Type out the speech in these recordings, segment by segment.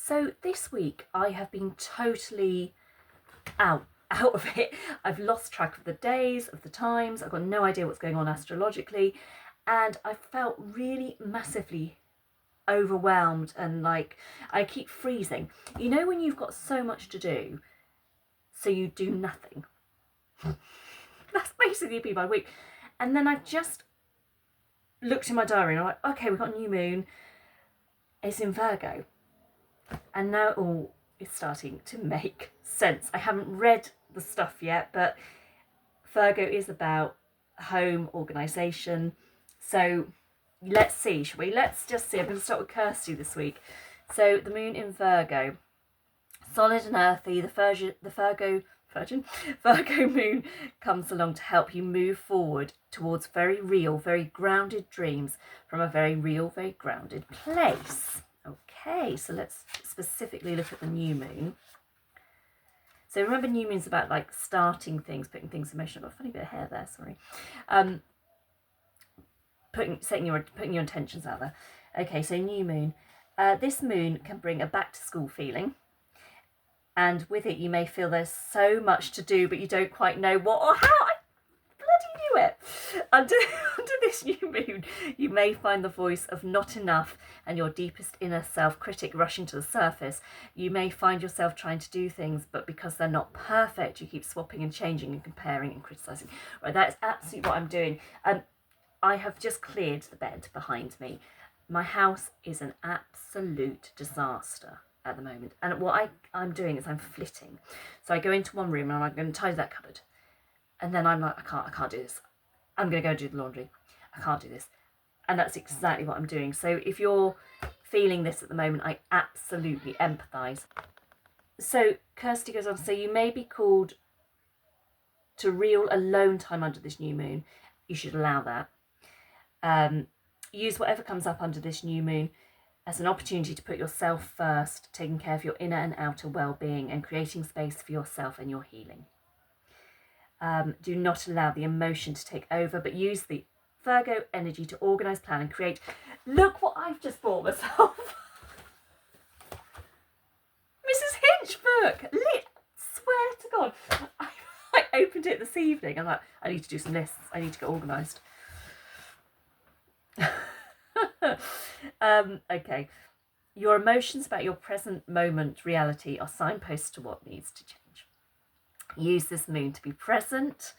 So this week I have been totally out of it. I've lost track of the days, of the times. I've got no idea what's going on astrologically, and I felt really massively overwhelmed and like I keep freezing. You know when you've got so much to do, so you do nothing. That's basically been my week. And then I've just looked in my diary and I'm like, okay, we've got a new moon. It's in Virgo. And now it all is starting to make sense. I haven't read the stuff yet, but Virgo is about home organisation. So let's see, shall we? Let's just see. I'm going to start with Kirsty this week. So the moon in Virgo, solid and earthy. The Virgo moon comes along to help you move forward towards very real, very grounded dreams from a very real, very grounded place. Okay, so let's specifically look at the new moon. So remember, new moon's about like starting things, putting things in motion. I've got a funny bit of hair there, sorry. Putting your intentions out there. Okay, so new moon. This moon can bring a back to school feeling. And with it, you may feel there's so much to do, but you don't quite know what or how. I bloody knew it. Under this new moon, you may find the voice of not enough and your deepest inner self-critic rushing to the surface. You may find yourself trying to do things, but because they're not perfect, you keep swapping and changing and comparing and criticising. Right, that's absolutely what I'm doing. I have just cleared the bed behind me. My house is an absolute disaster at the moment. And what I'm doing is I'm flitting. So I go into one room and I'm going to tidy that cupboard. And then I'm like, I can't do this. I'm going to go do the laundry. I can't do this. And that's exactly what I'm doing. So if you're feeling this at the moment, I absolutely empathise. So Kirsty goes on to say, you may be called to real alone time under this new moon. You should allow that. Use whatever comes up under this new moon as an opportunity to put yourself first, taking care of your inner and outer well-being and creating space for yourself and your healing. Do not allow the emotion to take over, but use the Virgo energy to organise, plan and create. Look what I've just bought myself. Mrs. Hinch book. Swear to God. I opened it this evening. I'm like, I need to do some lists. I need to get organised. Okay. Your emotions about your present moment reality are signposts to what needs to change. Use this moon to be present.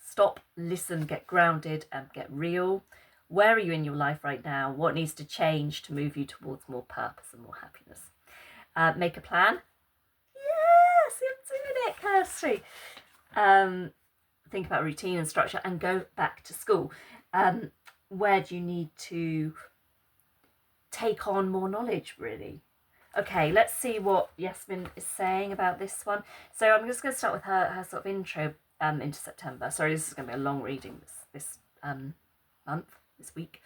Stop, listen, get grounded and get real. Where are you in your life right now? What needs to change to move you towards more purpose and more happiness? Make a plan. Yes, you're doing it, Kirsty. Think about routine and structure and go back to school. Where do you need to take on more knowledge, really? Okay, let's see what Yasmin is saying about this one. So I'm just going to start with her sort of intro into September. Sorry, this is going to be a long reading this week.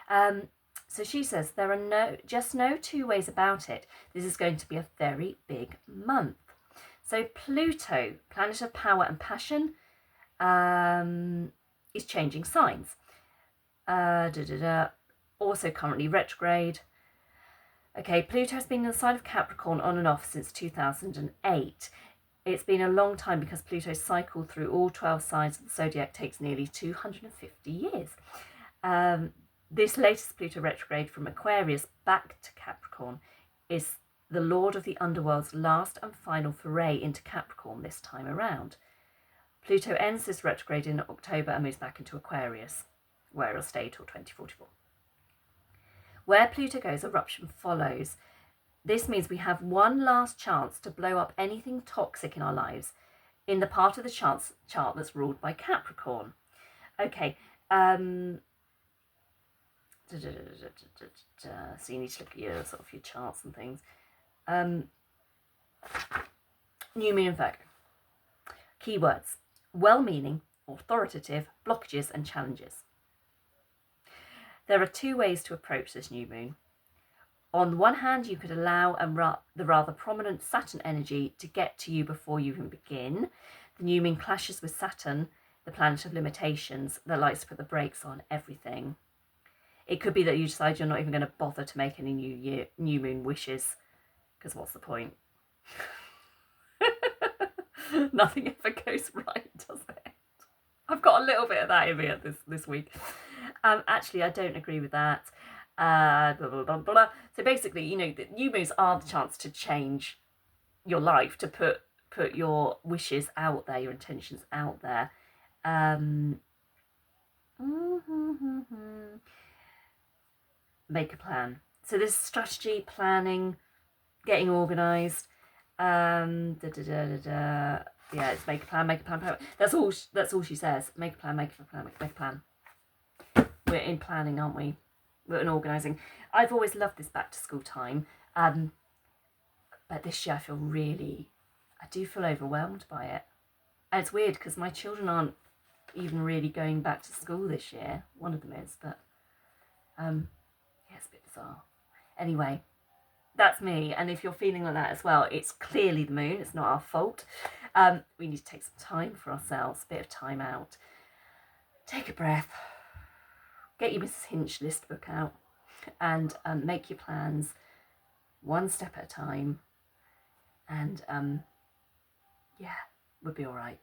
So she says, there are just no two ways about it. This is going to be a very big month. So Pluto, planet of power and passion, is changing signs. Also currently retrograde. Okay, Pluto has been in the sign of Capricorn on and off since 2008. It's been a long time because Pluto's cycle through all 12 signs of the zodiac takes nearly 250 years. This latest Pluto retrograde from Aquarius back to Capricorn is the Lord of the Underworld's last and final foray into Capricorn this time around. Pluto ends this retrograde in October and moves back into Aquarius, where it'll stay till 2044. Where Pluto goes, eruption follows. This means we have one last chance to blow up anything toxic in our lives in the part of the chart that's ruled by Capricorn. Okay. So you need to look at your charts and things. New moon in Virgo. Keywords: well-meaning, authoritative, blockages and challenges. There are two ways to approach this new moon. On the one hand, you could allow the rather prominent Saturn energy to get to you before you even begin. The new moon clashes with Saturn, the planet of limitations that likes to put the brakes on everything. It could be that you decide you're not even going to bother to make any new moon wishes because what's the point? Nothing ever goes right, does it? I've got a little bit of that in me this week. Actually, I don't agree with that. Blah, blah, blah, blah. So basically, you know, the new moons are the chance to change your life, to put your wishes out there, your intentions out there. Make a plan. So there's strategy, planning, getting organised. Yeah, it's make a plan, make a plan, plan. That's all she says. Make a plan, make a plan, make a plan. We're in planning, aren't we? We're in organising. I've always loved this back to school time, but this year I do feel overwhelmed by it. And it's weird because my children aren't even really going back to school this year. One of them is, but yeah, it's a bit bizarre. Anyway, that's me. And if you're feeling like that as well, it's clearly the moon. It's not our fault. We need to take some time for ourselves, a bit of time out. Take a breath. Get your Mrs. Hinch list book out and make your plans one step at a time. And yeah, we'll be all right.